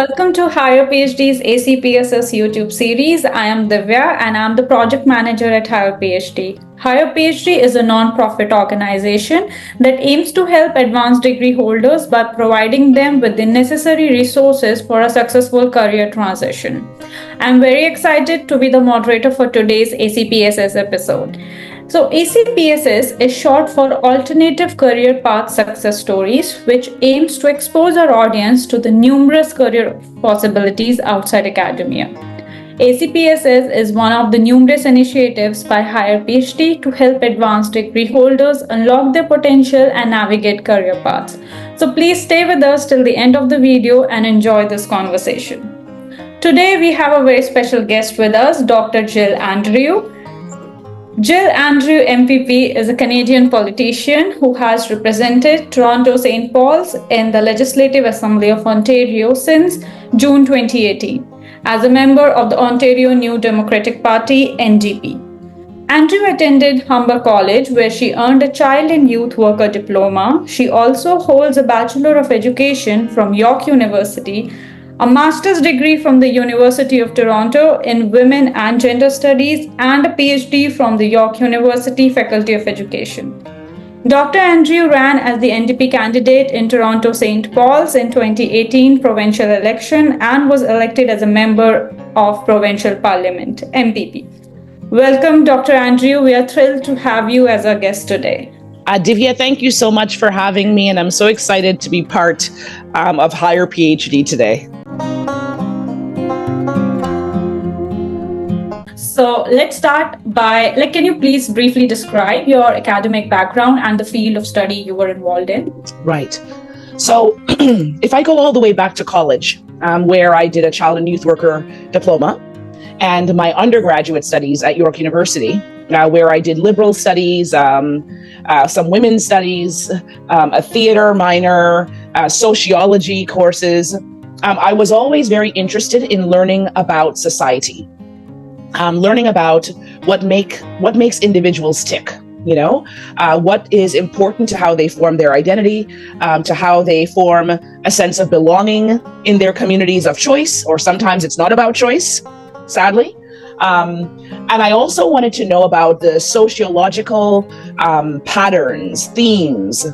Welcome to Higher PhD's ACPSS YouTube series. I am Divya and I'm the project manager at Higher PhD. Higher PhD is a non-profit organization that aims to help advanced degree holders by providing them with the necessary resources for a successful career transition. I'm very excited to be the moderator for today's ACPSS episode. So, ACPSS is short for Alternative Career Path Success Stories, which aims to expose our audience to the numerous career possibilities outside academia. ACPSS is one of the numerous initiatives by Higher PhD to help advanced degree holders unlock their potential and navigate career paths. So, please stay with us till the end of the video and enjoy this conversation. Today, we have a very special guest with us, Dr. Jill Andrew. Jill Andrew MPP is a Canadian politician who has represented Toronto St. Paul's in the Legislative Assembly of Ontario since June 2018 as a member of the Ontario New Democratic Party (NDP). Andrew attended Humber College where she earned a Child and Youth Worker diploma. She also holds a Bachelor of Education from York University, a master's degree from the University of Toronto in Women and Gender Studies, and a PhD from the York University Faculty of Education. Dr. Andrew ran as the NDP candidate in Toronto St. Paul's in 2018 provincial election and was elected as a member of Provincial Parliament, MPP. Welcome, Dr. Andrew. We are thrilled to have you as our guest today. Divya, thank you so much for having me, and I'm so excited to be part of Higher PhD today. So let's start by, can you please briefly describe your academic background and the field of study you were involved in? Right. So if I go all the way back to college, where I did a Child and Youth Worker diploma, and my undergraduate studies at York University, where I did liberal studies, some women's studies, a theater minor, sociology courses. I was always very interested in learning about society, learning about what makes individuals tick. What is important to how they form their identity, to how they form a sense of belonging in their communities of choice, or sometimes it's not about choice, sadly. And I also wanted to know about the sociological patterns, themes,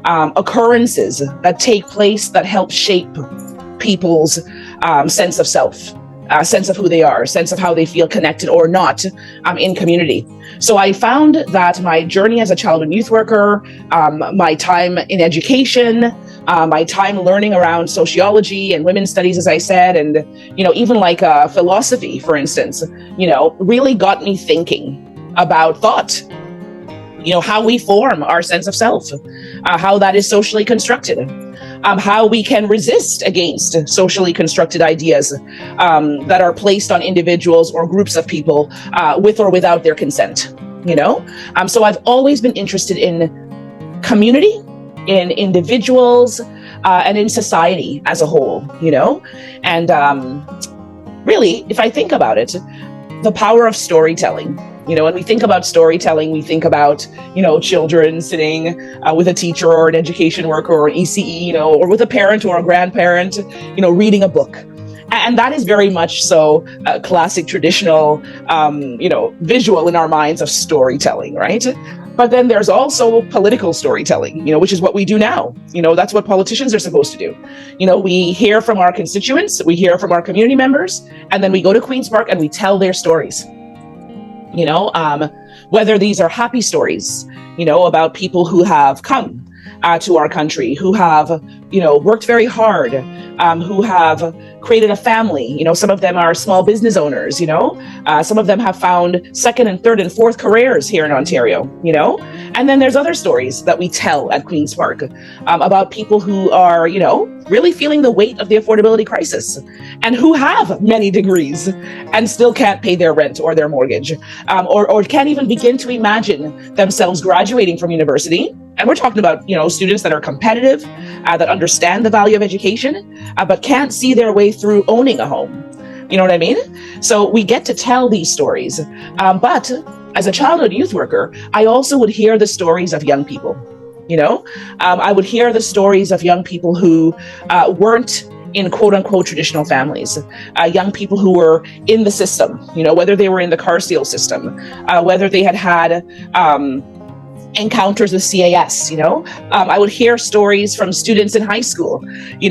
occurrences that take place that help shape people's sense of self, sense of who they are, sense of how they feel connected or not in community. So I found that my journey as a child and youth worker, my time in education, my time learning around sociology and women's studies, as I said, and even like philosophy, for instance, really got me thinking about thought. How we form our sense of self, how that is socially constructed, how we can resist against socially constructed ideas that are placed on individuals or groups of people with or without their consent. So I've always been interested in community, in individuals, and in society as a whole. And really, if I think about it, the power of storytelling. When we think about storytelling, we think about, children sitting with a teacher or an education worker or an ECE, or with a parent or a grandparent, reading a book. And that is very much so a classic, traditional, visual in our minds of storytelling, right? But then there's also political storytelling, which is what we do now. That's what politicians are supposed to do. We hear from our constituents, we hear from our community members, and then we go to Queen's Park and we tell their stories. Whether these are happy stories, about people who have come to our country, who have, worked very hard, who have created a family. Some of them are small business owners, some of them have found second and third and fourth careers here in Ontario, and then there's other stories that we tell at Queen's Park about people who are, really feeling the weight of the affordability crisis and who have many degrees and still can't pay their rent or their mortgage, or can't even begin to imagine themselves graduating from university. And we're talking about, students that are competitive, that understand the value of education, but can't see their way through owning a home. You know what I mean? So we get to tell these stories. But as a child and youth worker, I also would hear the stories of young people. I would hear the stories of young people who weren't in quote unquote traditional families, young people who were in the system, whether they were in the car seal system, whether they had encounters with CAS, I would hear stories from students in high school,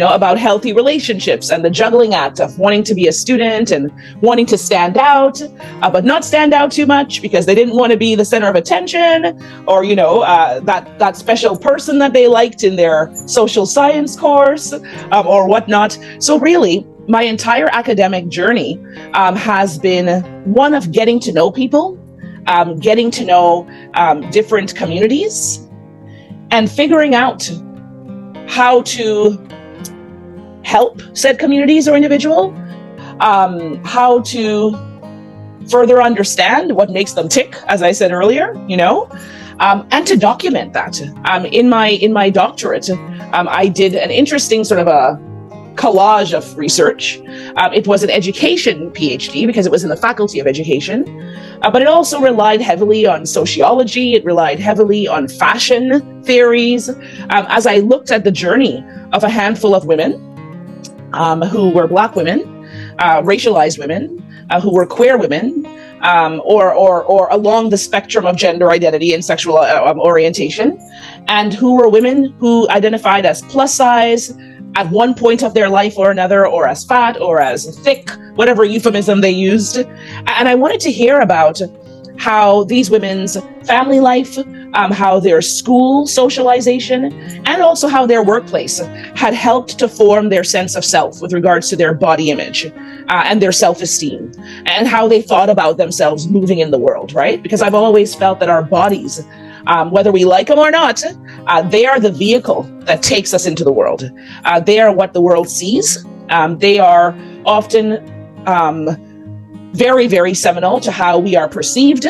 about healthy relationships and the juggling act of wanting to be a student and wanting to stand out, but not stand out too much because they didn't want to be the center of attention, or, that special person that they liked in their social science course, or whatnot. So really, my entire academic journey has been one of getting to know people, getting to know different communities, and figuring out how to help said communities or individual, how to further understand what makes them tick, as I said earlier, and to document that. In my doctorate, I did an interesting sort of a collage of research. It was an education PhD because it was in the Faculty of Education, but it also relied heavily on sociology. It relied heavily on fashion theories. As I looked at the journey of a handful of women who were Black women, racialized women, who were queer women, or along the spectrum of gender identity and sexual orientation, and who were women who identified as plus size at one point of their life or another, or as fat or as thick, whatever euphemism they used. And I wanted to hear about how these women's family life, how their school socialization, and also how their workplace had helped to form their sense of self with regards to their body image and their self-esteem, and how they thought about themselves moving in the world, right? Because I've always felt that our bodies, whether we like them or not, they are the vehicle that takes us into the world. They are what the world sees. They are often very, very seminal to how we are perceived,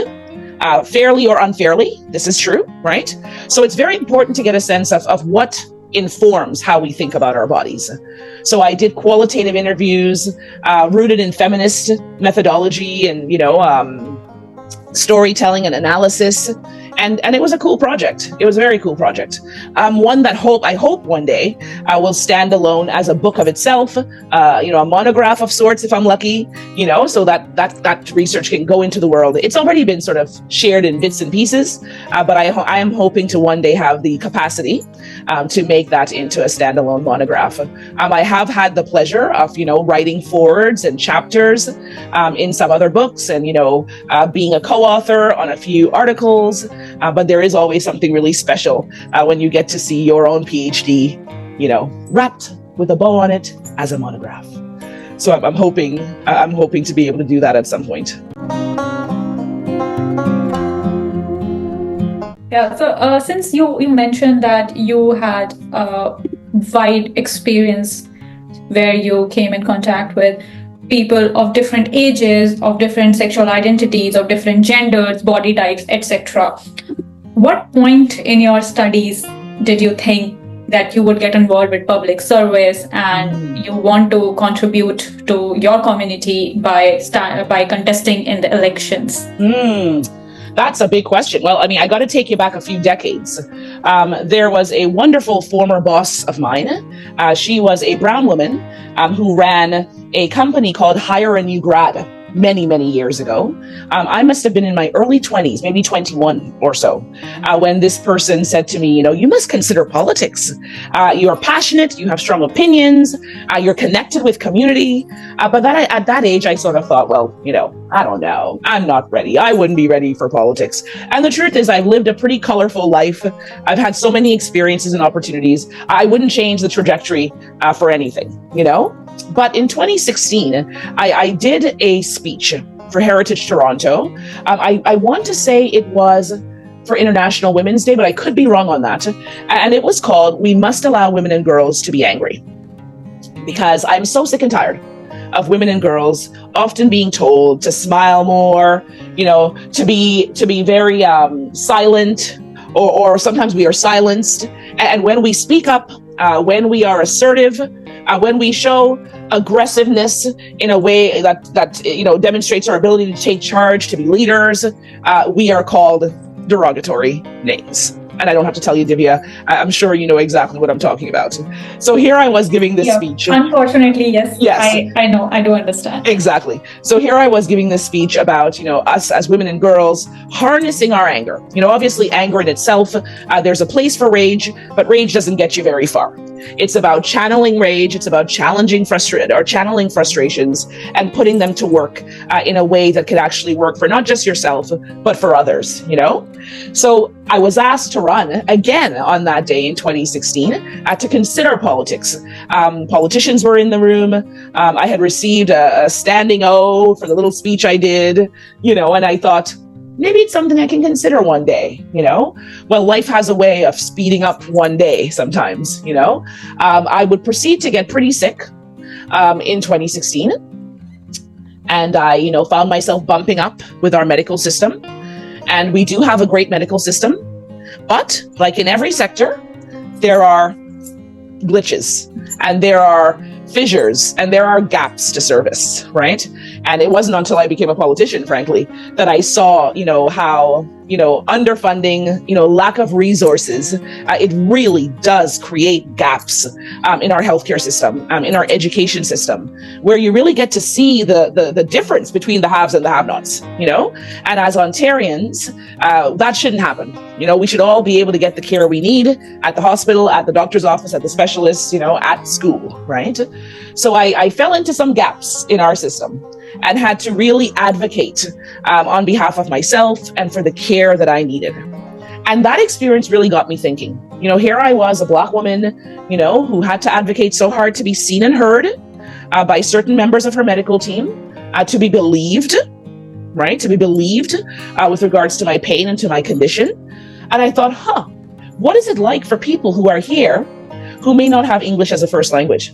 fairly or unfairly. This is true, right? So it's very important to get a sense of what informs how we think about our bodies. So I did qualitative interviews rooted in feminist methodology and, storytelling and analysis. And it was a cool project. It was a very cool project. One that I hope one day will stand alone as a book of itself, a monograph of sorts if I'm lucky, so that research can go into the world. It's already been sort of shared in bits and pieces, but I am hoping to one day have the capacity to make that into a standalone monograph. I have had the pleasure of, writing forwards and chapters in some other books and, being a co-author on a few articles. But there is always something really special when you get to see your own PhD, wrapped with a bow on it as a monograph. So I'm hoping to be able to do that at some point. Yeah. So since you mentioned that you had a wide experience where you came in contact with people of different ages, of different sexual identities, of different genders, body types, etc. What point in your studies did you think that you would get involved with public service and you want to contribute to your community by contesting in the elections? That's a big question. Well, I got to take you back a few decades. There was a wonderful former boss of mine. She was a brown woman who ran a company called Hire a New Grad many, many years ago. I must have been in my early 20s, maybe 21 or so, when this person said to me, you must consider politics. You're passionate, you have strong opinions, you're connected with community. But at that age, I sort of thought, well, I don't know. I'm not ready. I wouldn't be ready for politics. And the truth is, I've lived a pretty colorful life. I've had so many experiences and opportunities. I wouldn't change the trajectory for anything, But in 2016, I did a speech for Heritage Toronto. I want to say it was for International Women's Day, but I could be wrong on that. And it was called, "We Must Allow Women and Girls to Be Angry." Because I'm so sick and tired of women and girls often being told to smile more, to be very silent, or sometimes we are silenced. And when we speak up, when we are assertive, when we show aggressiveness in a way that demonstrates our ability to take charge, to be leaders, we are called derogatory names. And I don't have to tell you, Divya, I'm sure you know exactly what I'm talking about. So here I was giving this speech. Unfortunately, yes. Yes. I know. I do understand. Exactly. So here I was giving this speech about, us as women and girls harnessing our anger. Obviously anger in itself, there's a place for rage, but rage doesn't get you very far. It's about channeling rage. It's about channeling frustrations and putting them to work in a way that could actually work for not just yourself, but for others, So I was asked to run again on that day in 2016 to consider politics. Politicians were in the room. I had received a standing O for the little speech I did, and I thought, maybe it's something I can consider one day, Well, life has a way of speeding up one day sometimes, I would proceed to get pretty sick in 2016. And I, found myself bumping up with our medical system. And we do have a great medical system. But like in every sector, there are glitches and there are fissures and there are gaps to service, right? And it wasn't until I became a politician, frankly, that I saw, how, underfunding, lack of resources, it really does create gaps in our healthcare system, in our education system, where you really get to see the difference between the haves and the have-nots, And as Ontarians, that shouldn't happen. We should all be able to get the care we need at the hospital, at the doctor's office, at the specialist, at school, right? So I fell into some gaps in our system and had to really advocate on behalf of myself and for the care that I needed. And that experience really got me thinking. Here I was, a Black woman, who had to advocate so hard to be seen and heard by certain members of her medical team, to be believed, right? To be believed with regards to my pain and to my condition. And I thought, what is it like for people who are here who may not have English as a first language?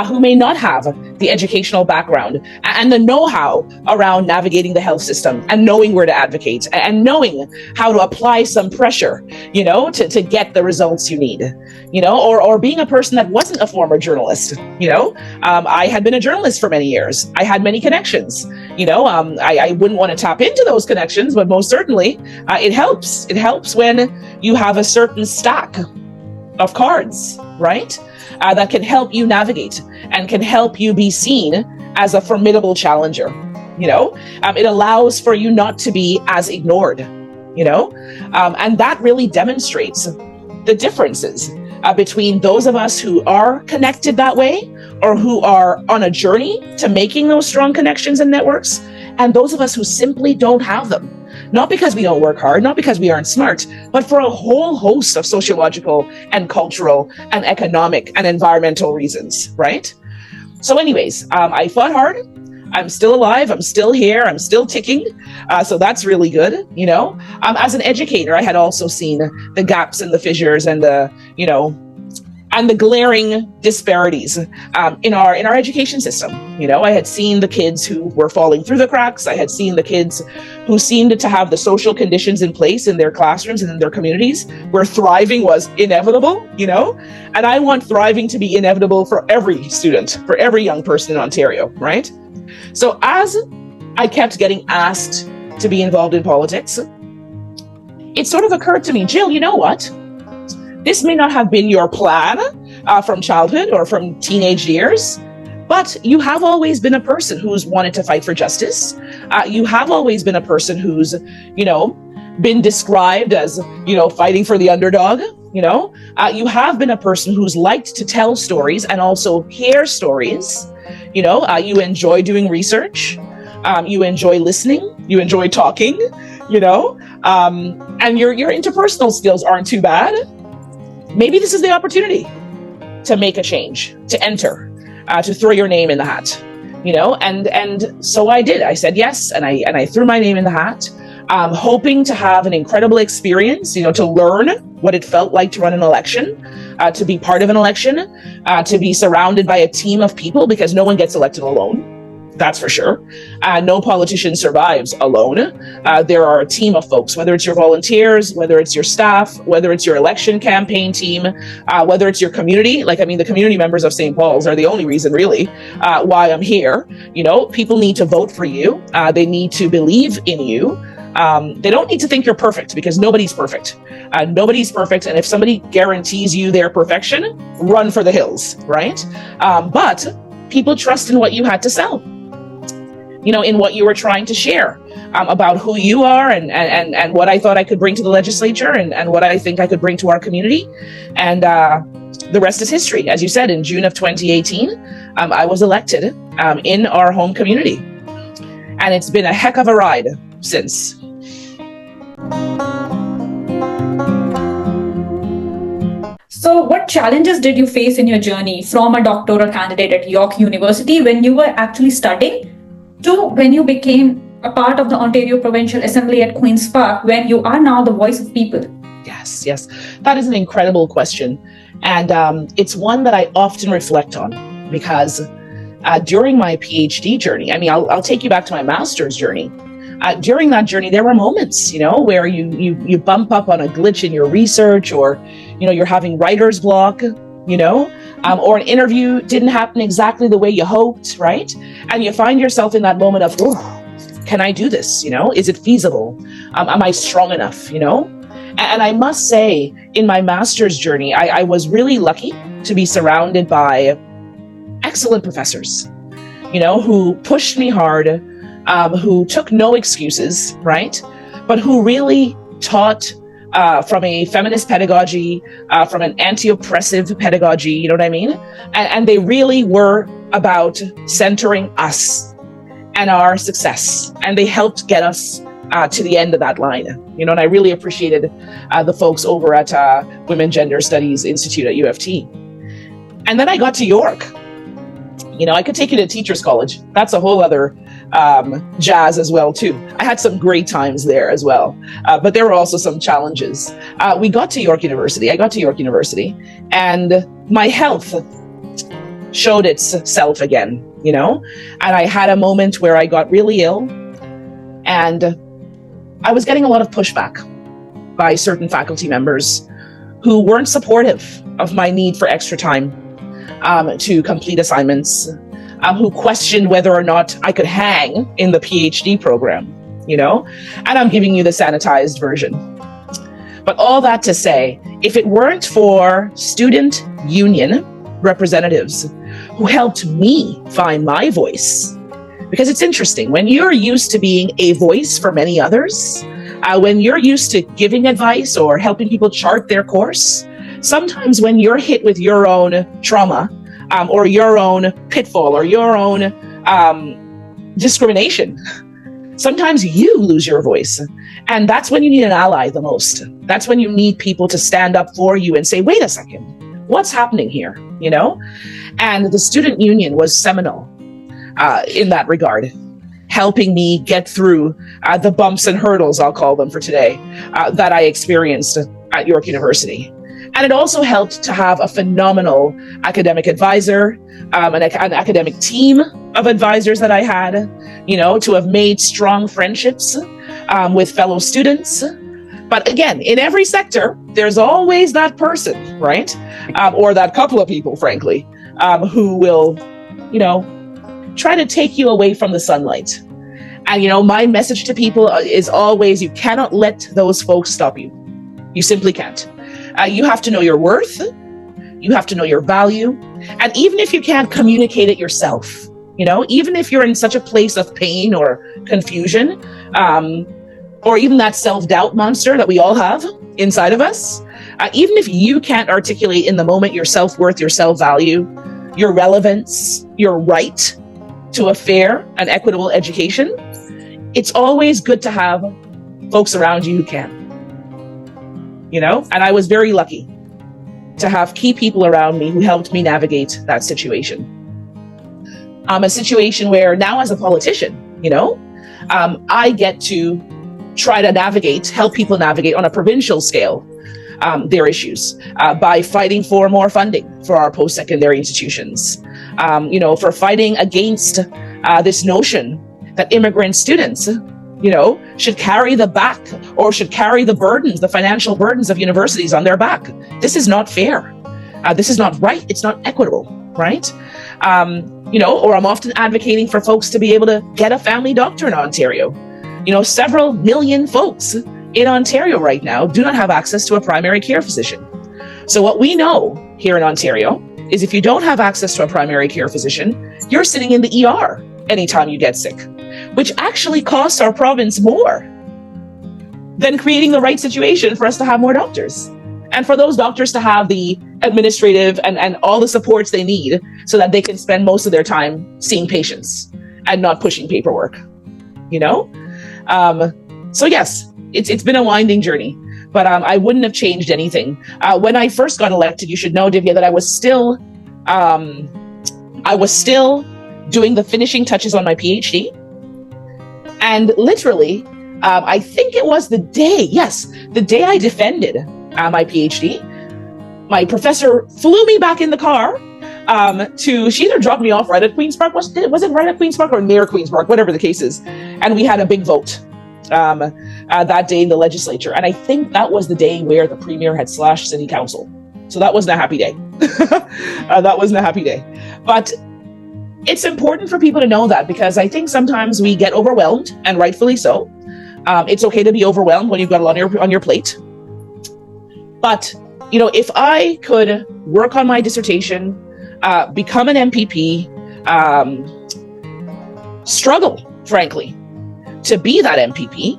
Who may not have the educational background and the know-how around navigating the health system and knowing where to advocate and knowing how to apply some pressure, to get the results you need, or being a person that wasn't a former journalist, I had been a journalist for many years. I had many connections, I wouldn't want to tap into those connections, but most certainly it helps. It helps when you have a certain stack of cards, right? That can help you navigate and can help you be seen as a formidable challenger. It allows for you not to be as ignored, and that really demonstrates the differences between those of us who are connected that way or who are on a journey to making those strong connections and networks, and those of us who simply don't have them. Not because we don't work hard, not because we aren't smart, but for a whole host of sociological and cultural and economic and environmental reasons, right? So anyways, I fought hard. I'm still alive. I'm still here. I'm still ticking. So that's really good. As an educator, I had also seen the gaps and the fissures and the glaring disparities in our education system. I had seen the kids who were falling through the cracks. I had seen the kids who seemed to have the social conditions in place in their classrooms and in their communities where thriving was inevitable, and I want thriving to be inevitable for every student, for every young person in Ontario, right? So as I kept getting asked to be involved in politics, it sort of occurred to me, Jill, you know what? This may not have been your plan from childhood or from teenage years, but you have always been a person who's wanted to fight for justice. You have always been a person who's, been described as, fighting for the underdog. You have been a person who's liked to tell stories and also hear stories. You enjoy doing research. You enjoy listening. You enjoy talking. And your interpersonal skills aren't too bad. Maybe this is the opportunity to make a change, to enter, to throw your name in the hat, and so I did. I said yes, and I threw my name in the hat, hoping to have an incredible experience, to learn what it felt like to run an election, to be part of an election, to be surrounded by a team of people, because no one gets elected alone. That's for sure. No politician survives alone. There are a team of folks, whether it's your volunteers, whether it's your staff, whether it's your election campaign team, whether it's your community. The community members of St. Paul's are the only reason really why I'm here. People need to vote for you. They need to believe in you. They don't need to think you're perfect, because nobody's perfect. Nobody's perfect. And if somebody guarantees you their perfection, run for the hills, right? But people trust in what you had to sell, in what you were trying to share about who you are, and what I thought I could bring to the legislature, and what I think I could bring to our community. And the rest is history. As you said, in June of 2018, I was elected in our home community. And it's been a heck of a ride since. So, what challenges did you face in your journey from a doctoral candidate at York University when you were actually studying to when you became a part of the Ontario Provincial Assembly at Queen's Park, when you are now the voice of people? Yes. That is an incredible question. And it's one that I often reflect on, because during my PhD journey, I'll take you back to my master's journey. During that journey, there were moments, where you bump up on a glitch in your research, or, you're having writer's block, or an interview didn't happen exactly the way you hoped, right? And you find yourself in that moment of, oh, can I do this? Is it feasible? Am I strong enough? And I must say, in my master's journey, I was really lucky to be surrounded by excellent professors, who pushed me hard, who took no excuses, right? But who really taught from a feminist pedagogy, from an anti-oppressive pedagogy, you know what I mean? And they really were about centering us and our success. And they helped get us to the end of that line, and I really appreciated the folks over at Women Gender Studies Institute at U of T. And then I got to York. I could take you to Teachers College. That's a whole other jazz as well, too. I had some great times there as well, but there were also some challenges. We got to York University. I got to York University, and my health showed itself again, and I had a moment where I got really ill, and I was getting a lot of pushback by certain faculty members who weren't supportive of my need for extra time to complete assignments, who questioned whether or not I could hang in the PhD program, and I'm giving you the sanitized version. But all that to say, if it weren't for student union representatives who helped me find my voice, because it's interesting, when you're used to being a voice for many others, when you're used to giving advice or helping people chart their course, sometimes when you're hit with your own trauma, or your own pitfall, or your own discrimination, sometimes you lose your voice. And that's when you need an ally the most. That's when you need people to stand up for you and say, wait a second, what's happening here? And the student union was seminal in that regard, helping me get through the bumps and hurdles, I'll call them for today, that I experienced at York University. And it also helped to have a phenomenal academic advisor, an academic team of advisors that I had, to have made strong friendships with fellow students. But again, in every sector, there's always that person, right? Or that couple of people, frankly, who will, try to take you away from the sunlight. And, my message to people is always, you cannot let those folks stop you. You simply can't. You have to know your worth. You have to know your value. And even if you can't communicate it yourself, even if you're in such a place of pain or confusion, or even that self-doubt monster that we all have inside of us, even if you can't articulate in the moment your self-worth, your self-value, your relevance, your right to a fair and equitable education, it's always good to have folks around you who can. And I was very lucky to have key people around me who helped me navigate that situation. A situation where now as a politician, I get to try to help people navigate on a provincial scale their issues by fighting for more funding for our post-secondary institutions, for fighting against this notion that immigrant students should carry the burdens, the financial burdens of universities on their back. This is not fair. This is not right. It's not equitable, right? Or I'm often advocating for folks to be able to get a family doctor in Ontario. Several million folks in Ontario right now do not have access to a primary care physician. So what we know here in Ontario is if you don't have access to a primary care physician, you're sitting in the ER anytime you get sick, which actually costs our province more than creating the right situation for us to have more doctors and for those doctors to have the administrative and all the supports they need so that they can spend most of their time seeing patients and not pushing paperwork, So yes, it's been a winding journey, but I wouldn't have changed anything. When I first got elected, you should know, Divya, that I was still doing the finishing touches on my PhD. And literally, I think it was the day I defended my PhD, my professor flew me back in the car she either dropped me off right at Queen's Park, was it right at Queen's Park or near Queen's Park, whatever the case is. And we had a big vote that day in the legislature. And I think that was the day where the premier had slashed city council. So that wasn't a happy day. That wasn't a happy day. But it's important for people to know that, because I think sometimes we get overwhelmed, and rightfully so. It's okay to be overwhelmed when you've got a lot on your plate. But, if I could work on my dissertation, become an MPP, struggle, frankly, to be that MPP,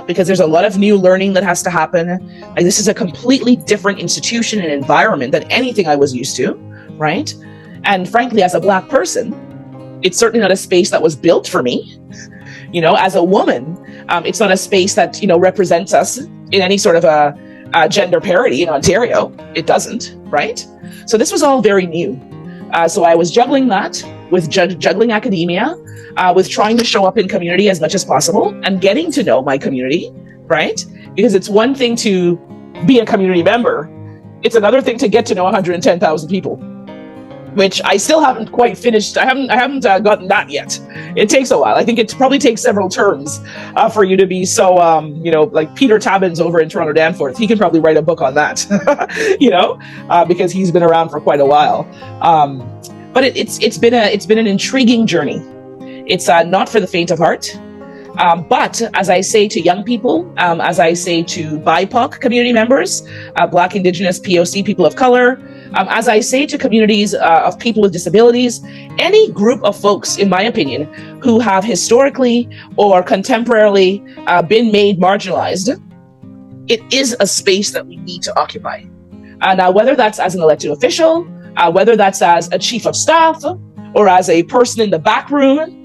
because there's a lot of new learning that has to happen. Like, this is a completely different institution and environment than anything I was used to, right? And frankly, as a Black person, it's certainly not a space that was built for me. As a woman, it's not a space that, represents us in any sort of a gender parity in Ontario. It doesn't, right? So this was all very new. So I was juggling that with juggling academia, with trying to show up in community as much as possible and getting to know my community, right? Because it's one thing to be a community member. It's another thing to get to know 110,000 people, which I still haven't quite finished. I haven't gotten that yet. It takes a while. I think it probably takes several terms for you to be so, like Peter Tabbins over in Toronto Danforth. He can probably write a book on that, because he's been around for quite a while. But it's been an intriguing journey. It's not for the faint of heart. But as I say to young people, as I say to BIPOC community members, Black, Indigenous, POC, people of color, as I say to communities of people with disabilities, any group of folks, in my opinion, who have historically or contemporarily been made marginalized, it is a space that we need to occupy. Now, whether that's as an elected official, whether that's as a chief of staff, or as a person in the back room,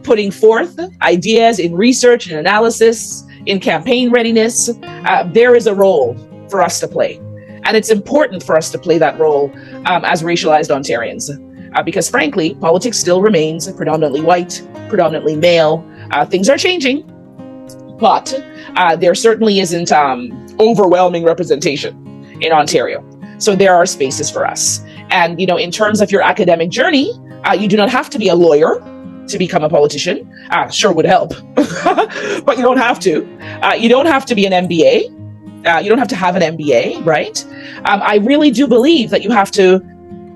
putting forth ideas in research and analysis, in campaign readiness, there is a role for us to play. And it's important for us to play that role as racialized Ontarians, because frankly, politics still remains predominantly white, predominantly male. Things are changing, but there certainly isn't overwhelming representation in Ontario. So there are spaces for us. And, in terms of your academic journey, you do not have to be a lawyer to become a politician. Sure would help, but you don't have to. You don't have to be an MBA. You don't have to have an MBA, right? I really do believe that you have to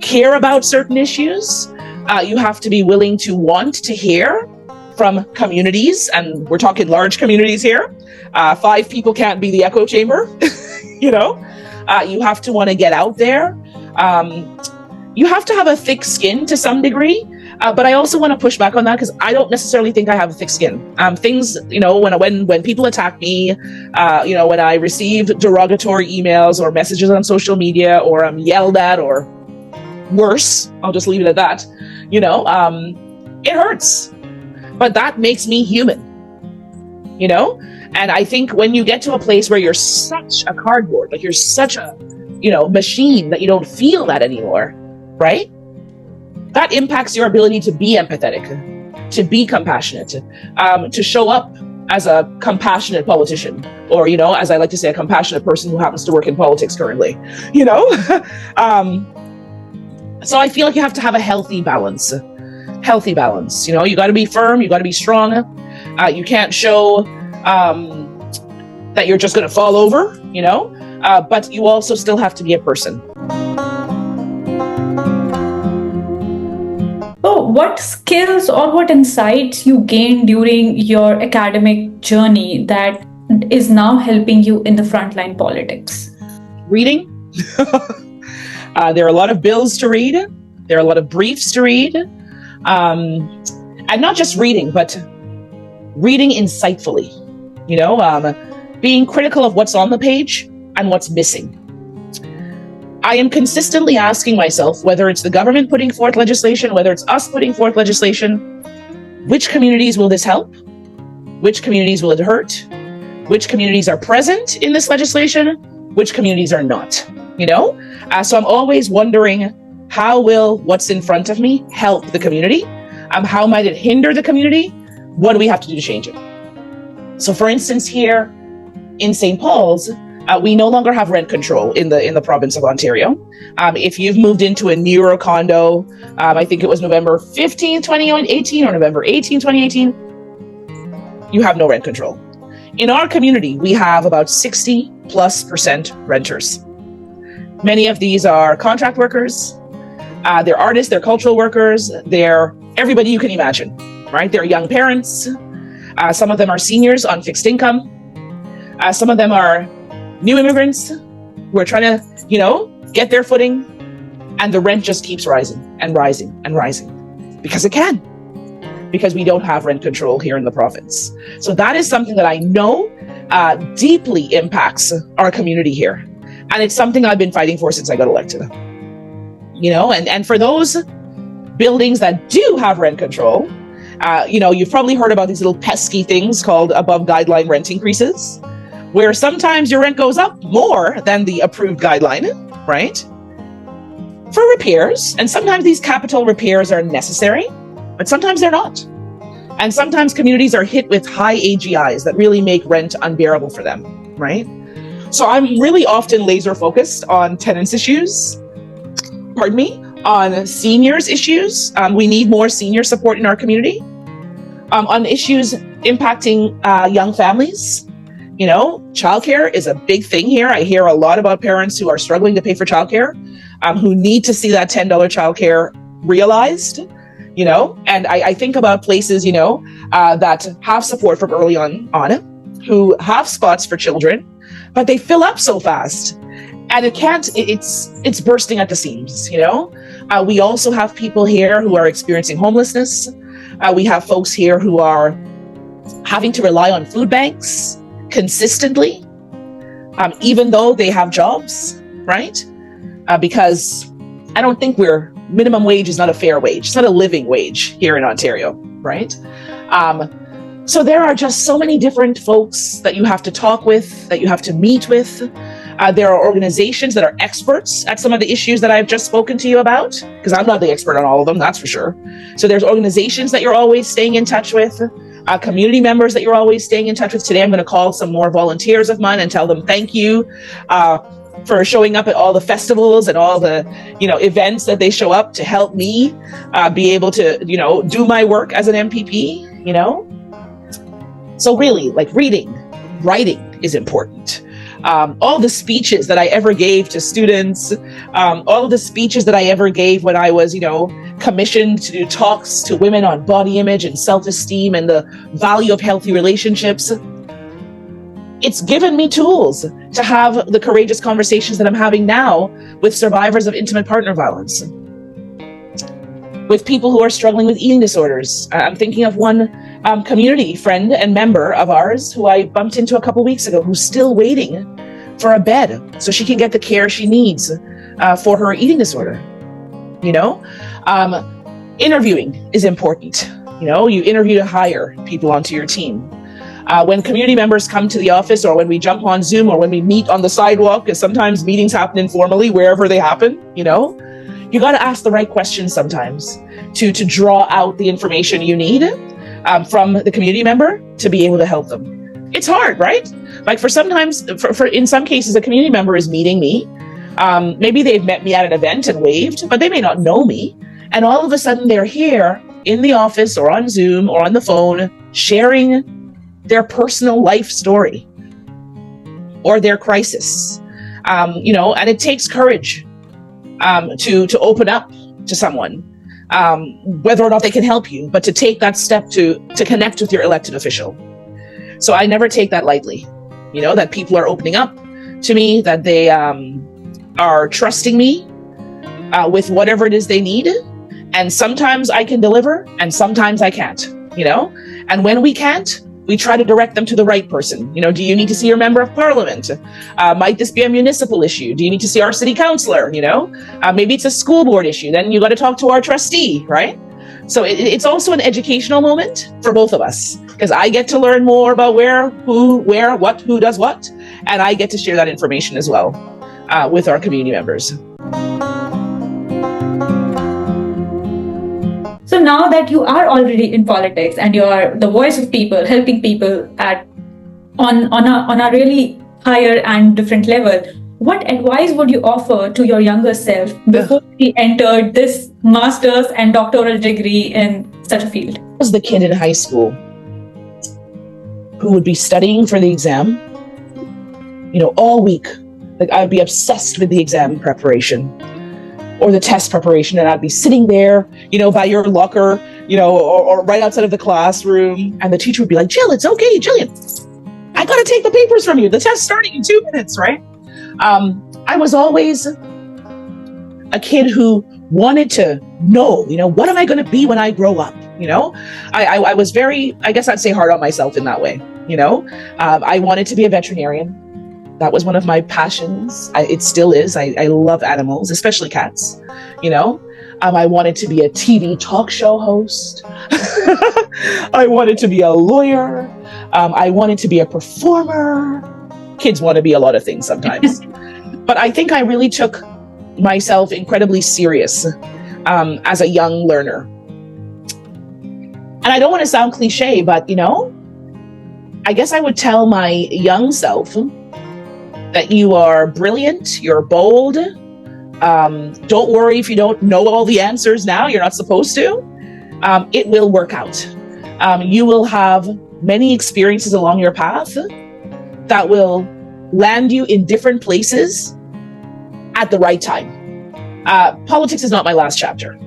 care about certain issues. You have to be willing to want to hear from communities, and we're talking large communities here. 5 people can't be the echo chamber, You have to want to get out there. You have to have a thick skin to some degree. But I also want to push back on that, because I don't necessarily think I have a thick skin. Things, when people attack me, when I receive derogatory emails or messages on social media, or I'm yelled at, or worse, I'll just leave it at that, it hurts. But that makes me human, And I think when you get to a place where you're such a cardboard, like you're such a, machine, that you don't feel that anymore, right? That impacts your ability to be empathetic, to be compassionate, to show up as a compassionate politician, or, as I like to say, a compassionate person who happens to work in politics currently, So I feel like you have to have a healthy balance. You got to be firm, you got to be strong. You can't show that you're just going to fall over, but you also still have to be a person. So what skills or what insights you gained during your academic journey that is now helping you in the frontline politics? Reading. There are a lot of bills to read. There are a lot of briefs to read. And not just reading, but reading insightfully, being critical of what's on the page and what's missing. I am consistently asking myself, whether it's the government putting forth legislation, whether it's us putting forth legislation, which communities will this help? Which communities will it hurt? Which communities are present in this legislation? Which communities are not? So I'm always wondering, how will what's in front of me help the community? How might it hinder the community? What do we have to do to change it? So for instance, here in St. Paul's, we no longer have rent control in the province of Ontario. If you've moved into a newer condo, I think it was November 15, 2018 or November 18, 2018, you have no rent control. In our community, we have about 60+% renters. Many of these are contract workers, they're artists, they're cultural workers, they're everybody you can imagine, right? They're young parents. Some of them are seniors on fixed income. Some of them are new immigrants who are trying to, get their footing, and the rent just keeps rising and rising and rising because it can, because we don't have rent control here in the province. So that is something that I know deeply impacts our community here. And it's something I've been fighting for since I got elected. And for those buildings that do have rent control, you've probably heard about these little pesky things called above guideline rent increases, where sometimes your rent goes up more than the approved guideline, right? For repairs, and sometimes these capital repairs are necessary, but sometimes they're not. And sometimes communities are hit with high AGIs that really make rent unbearable for them, right? So I'm really often laser focused on tenants issues, on seniors issues. We need more senior support in our community. On issues impacting young families. Childcare is a big thing here. I hear a lot about parents who are struggling to pay for childcare, who need to see that $10 childcare realized, and I think about places, that have support from early on, who have spots for children, but they fill up so fast and it's bursting at the seams, We also have people here who are experiencing homelessness. We have folks here who are having to rely on food banks consistently, even though they have jobs, right? Because I don't think minimum wage is not a fair wage. It's not a living wage here in Ontario, right? So there are just so many different folks that you have to talk with, that you have to meet with. There are organizations that are experts at some of the issues that I've just spoken to you about, because I'm not the expert on all of them, that's for sure. So there's organizations that you're always staying in touch with, community members that you're always staying in touch with. Today, I'm going to call some more volunteers of mine and tell them thank you for showing up at all the festivals and all the, events that they show up to help me be able to, do my work as an MPP, So really, reading, writing is important. All the speeches that I ever gave to students, all of the speeches that I ever gave when I was, commissioned to do talks to women on body image and self-esteem and the value of healthy relationships. It's given me tools to have the courageous conversations that I'm having now with survivors of intimate partner violence, with people who are struggling with eating disorders. I'm thinking of one community friend and member of ours who I bumped into a couple weeks ago, who's still waiting for a bed so she can get the care she needs for her eating disorder. Interviewing is important. You interview to hire people onto your team. When community members come to the office, or when we jump on Zoom, or when we meet on the sidewalk, because sometimes meetings happen informally wherever they happen, you got to ask the right questions sometimes to draw out the information you need from the community member to be able to help them. It's hard, right? For in some cases, a community member is meeting me. Maybe they've met me at an event and waved, but they may not know me. And all of a sudden they're here in the office or on Zoom or on the phone, sharing their personal life story or their crisis. And it takes courage to open up to someone. whether or not they can help you, but to take that step to connect with your elected official. So I never take that lightly, that people are opening up to me, that they are trusting me with whatever it is they need. And sometimes I can deliver and sometimes I can't, and when we can't, we try to direct them to the right person. Do you need to see your member of parliament? Might this be a municipal issue? Do you need to see our city councillor? Maybe it's a school board issue. Then you got to talk to our trustee, right? So it's also an educational moment for both of us, because I get to learn more about who does what, and I get to share that information as well with our community members. So now that you are already in politics and you are the voice of people, helping people on a really higher and different level, what advice would you offer to your younger self before he entered this master's and doctoral degree in such a field? I was the kid in high school who would be studying for the exam, all week. Like, I'd be obsessed with the exam preparation or the test preparation, and I'd be sitting there, by your locker, or right outside of the classroom, and the teacher would be like, "Jill, it's okay, Jillian, I gotta take the papers from you. The test's starting in 2 minutes," right? I was always a kid who wanted to know, what am I going to be when I grow up? I was very, I guess I'd say, hard on myself in that way. I wanted to be a veterinarian. That was one of my passions. It still is. I love animals, especially cats. I wanted to be a TV talk show host. I wanted to be a lawyer. I wanted to be a performer. Kids want to be a lot of things sometimes. But I think I really took myself incredibly serious as a young learner. And I don't want to sound cliche, but, I guess I would tell my young self that you are brilliant, you're bold. Don't worry if you don't know all the answers now, you're not supposed to. It will work out. You will have many experiences along your path that will land you in different places at the right time. Politics is not my last chapter.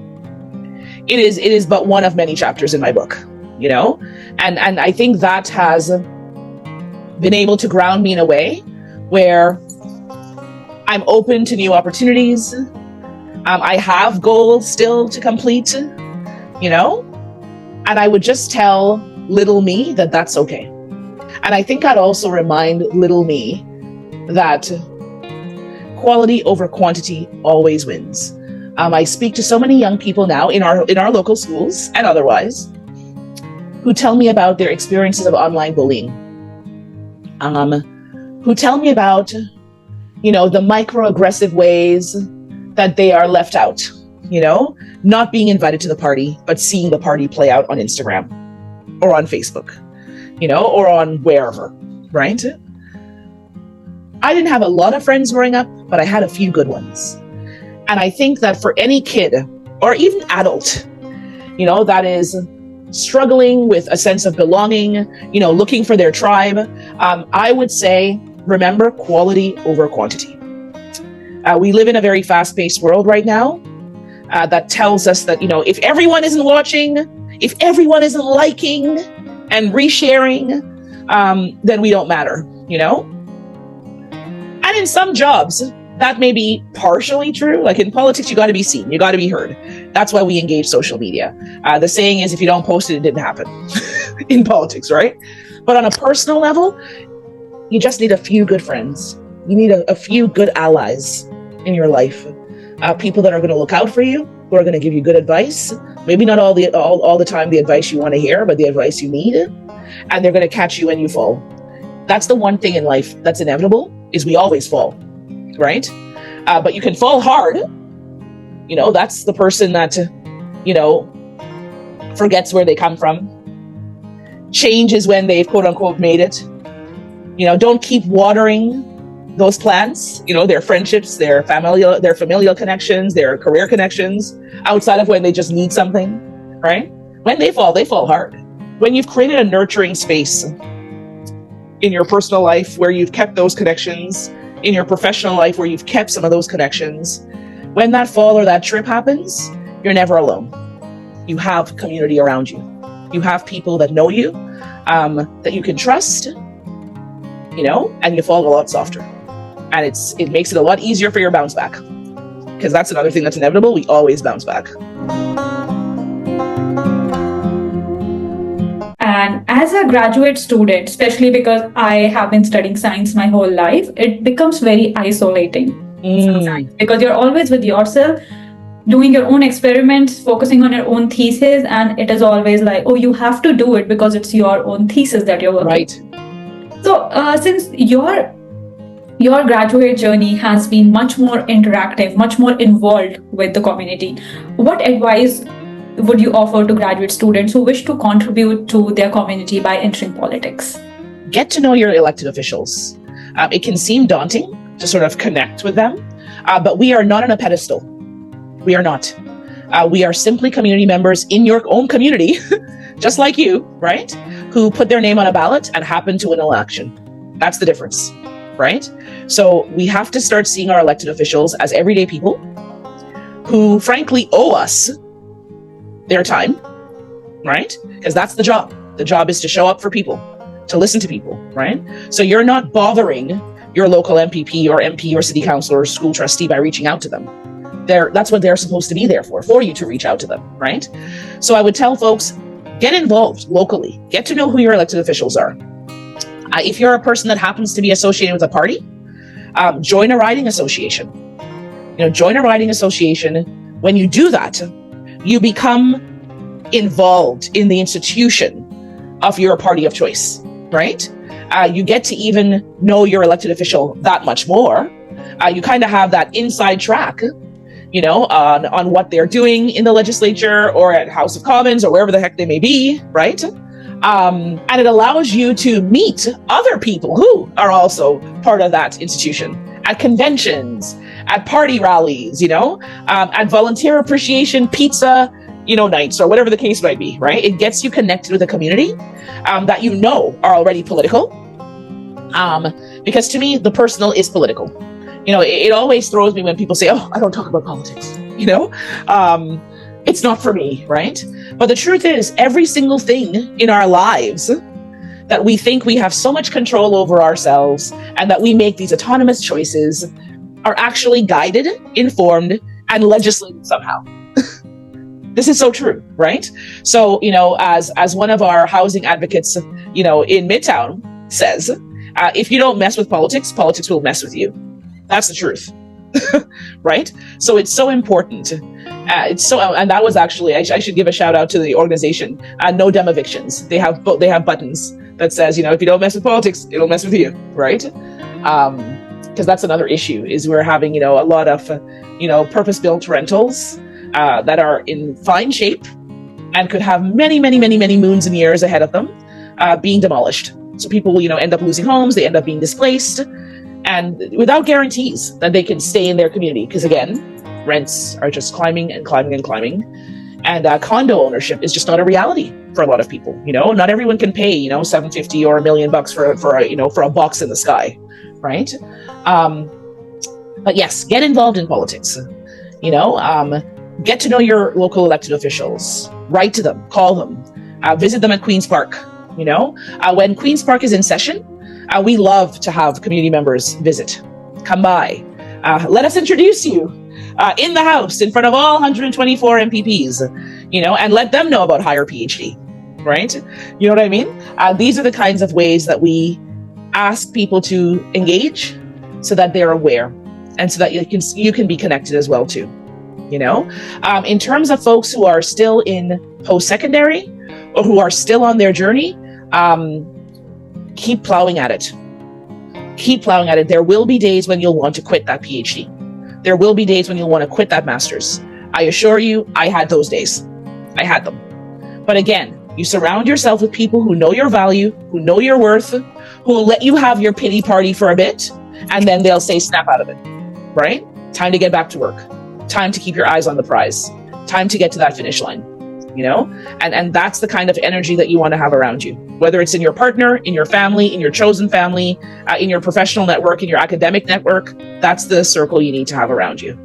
It is but one of many chapters in my book, and I think that has been able to ground me in a way where I'm open to new opportunities. I have goals still to complete, and I would just tell little me that that's okay. And I think I'd also remind little me that quality over quantity always wins. I speak to so many young people now in our local schools and otherwise who tell me about their experiences of online bullying, who tell me about, the microaggressive ways that they are left out, not being invited to the party, but seeing the party play out on Instagram or on Facebook, or on wherever, right? I didn't have a lot of friends growing up, but I had a few good ones. And I think that for any kid or even adult, that is struggling with a sense of belonging, looking for their tribe, I would say, remember quality over quantity. We live in a very fast-paced world right now that tells us that, if everyone isn't watching, if everyone isn't liking and resharing, then we don't matter, And in some jobs, that may be partially true. Like in politics, you got to be seen, you got to be heard. That's why we engage social media. The saying is, if you don't post it, it didn't happen in politics, right? But on a personal level, you just need a few good friends. You need a few good allies in your life. People that are going to look out for you, who are going to give you good advice. Maybe not all the time the advice you want to hear, but the advice you need. And they're going to catch you when you fall. That's the one thing in life that's inevitable, is we always fall, right? But you can fall hard. That's the person that, forgets where they come from. Change is when they've quote unquote made it. Don't keep watering those plants, their friendships, their familial connections, their career connections, outside of when they just need something, right? When they fall hard. When you've created a nurturing space in your personal life where you've kept those connections, in your professional life where you've kept some of those connections, when that fall or that trip happens, you're never alone. you have community around you. You have people that know you, that you can trust, and you fall a lot softer. And it makes it a lot easier for your bounce back. Because that's another thing that's inevitable. We always bounce back. And as a graduate student, especially because I have been studying science my whole life, it becomes very isolating sometimes, because you're always with yourself, doing your own experiments, focusing on your own thesis, and it is always like, oh, you have to do it because it's your own thesis that you're working. Right. So since your graduate journey has been much more interactive, much more involved with the community, what advice would you offer to graduate students who wish to contribute to their community by entering politics? Get to know your elected officials. It can seem daunting to sort of connect with them, but we are not on a pedestal. We are not. We are simply community members in your own community, just like you, right? Who put their name on a ballot and happen to win an election. That's the difference, right? So we have to start seeing our elected officials as everyday people who frankly owe us their time, right? Because that's the job. The job is to show up for people, to listen to people, right? So you're not bothering your local MPP or MP or city councilor or school trustee by reaching out to them. That's what they're supposed to be there for you to reach out to them, right? So I would tell folks, get involved locally. Get to know who your elected officials are. If you're a person that happens to be associated with a party, join a riding association. Join a riding association. When you do that, you become involved in the institution of your party of choice, right? You get to even know your elected official that much more. You kind of have that inside track, on what they're doing in the legislature or at House of Commons or wherever the heck they may be, right? And it allows you to meet other people who are also part of that institution at conventions, at party rallies, at volunteer appreciation pizza, nights or whatever the case might be, right? It gets you connected with a community that are already political. Because to me, the personal is political. It always throws me when people say, oh, I don't talk about politics, it's not for me, right? But the truth is, every single thing in our lives that we think we have so much control over ourselves and that we make these autonomous choices are actually guided, informed, and legislated somehow. This is so true, right? So, as one of our housing advocates, in Midtown says, if you don't mess with politics, politics will mess with you. That's the truth, right? So it's so important. And that was actually, I should give a shout out to the organization, No Dem Evictions. They have buttons that says, if you don't mess with politics, it'll mess with you, right? Because that's another issue, is we're having, a lot of, purpose-built rentals that are in fine shape and could have many, many, many, many moons and years ahead of them being demolished. So people, end up losing homes, they end up being displaced, and without guarantees that they can stay in their community. Because again, rents are just climbing and climbing and climbing. And condo ownership is just not a reality for a lot of people. Not everyone can pay, $750 or $1 million for a box in the sky, right? But yes, get involved in politics. Get to know your local elected officials. Write to them, call them, visit them at Queen's Park. When Queen's Park is in session, we love to have community members visit. Come by. Let us introduce you in the House in front of all 124 MPPs, and let them know about higher PhD, right? You know what I mean? These are the kinds of ways that we ask people to engage so that they're aware and so that you can be connected as well too. In terms of folks who are still in post-secondary or who are still on their journey, keep plowing at it. Keep plowing at it. There will be days when you'll want to quit that PhD. There will be days when you'll want to quit that master's. I assure you, I had those days. I had them. But again, you surround yourself with people who know your value, who know your worth, who will let you have your pity party for a bit, and then they'll say, snap out of it, right? Time to get back to work. Time to keep your eyes on the prize. Time to get to that finish line, and that's the kind of energy that you want to have around you, whether it's in your partner, in your family, in your chosen family, in your professional network, in your academic network. That's the circle you need to have around you.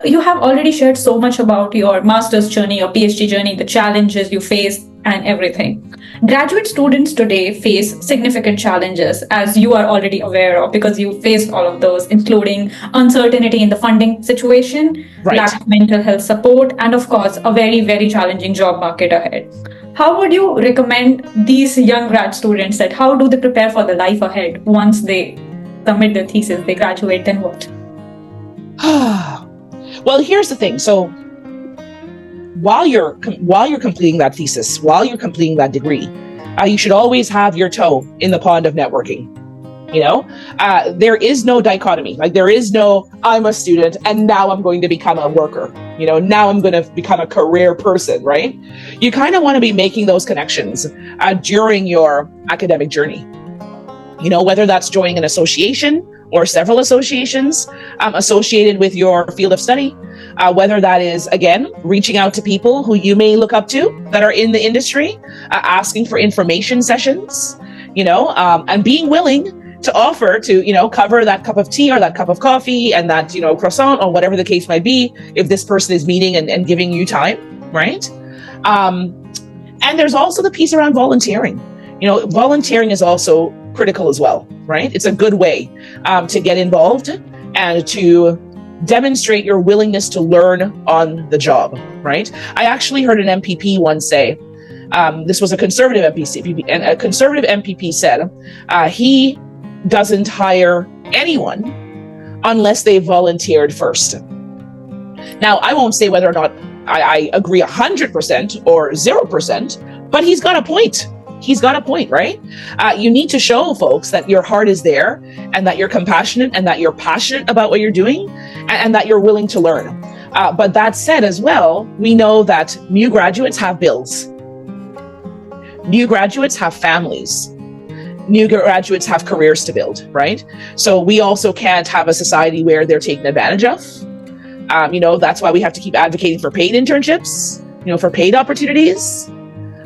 you have already shared so much about your master's journey, your PhD journey, the challenges you faced, and everything. Graduate students today face significant challenges, as you are already aware of, because you faced all of those, including uncertainty in the funding situation, Right. lack of mental health support, and of course, a very, very challenging job market ahead. How would you recommend these young grad students that how do they prepare for the life ahead once they submit their thesis, they graduate, then what? Well, here's the thing. So while you're completing that thesis, while you're completing that degree, you should always have your toe in the pond of networking. There is no dichotomy. Like, there is no, I'm a student and now I'm going to become a worker. Now I'm going to become a career person, right? You kind of want to be making those connections during your academic journey. Whether that's joining an association or several associations associated with your field of study, whether that is, again, reaching out to people who you may look up to that are in the industry, asking for information sessions, and being willing to offer to, cover that cup of tea or that cup of coffee and that, croissant or whatever the case might be, if this person is meeting and giving you time, right? And there's also the piece around volunteering. Volunteering is also critical as well, right? It's a good way to get involved and to demonstrate your willingness to learn on the job, right? I actually heard an MPP once say, this was a conservative MPP, and a conservative MPP said he doesn't hire anyone unless they volunteered first. Now, I won't say whether or not I agree 100% or 0%, but he's got a point. He's got a point, right? You need to show folks that your heart is there and that you're compassionate and that you're passionate about what you're doing and that you're willing to learn. But that said as well, we know that new graduates have bills. New graduates have families. New graduates have careers to build, right? So we also can't have a society where they're taken advantage of. That's why we have to keep advocating for paid internships, for paid opportunities,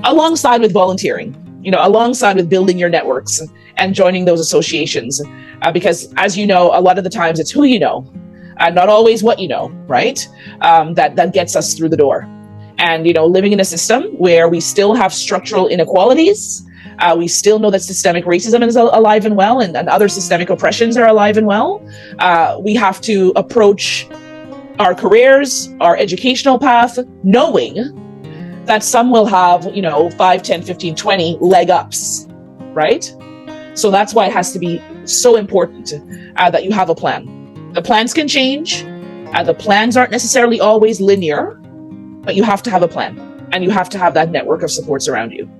alongside with volunteering, alongside with building your networks and joining those associations. Because as you know, a lot of the times it's who you know, not always what you know, right? That gets us through the door. And, living in a system where we still have structural inequalities, we still know that systemic racism is alive and well, and other systemic oppressions are alive and well. We have to approach our careers, our educational path, knowing that some will have, 5, 10, 15, 20 leg ups, right? So that's why it has to be so important that you have a plan. The plans can change. The plans aren't necessarily always linear, but you have to have a plan and you have to have that network of supports around you.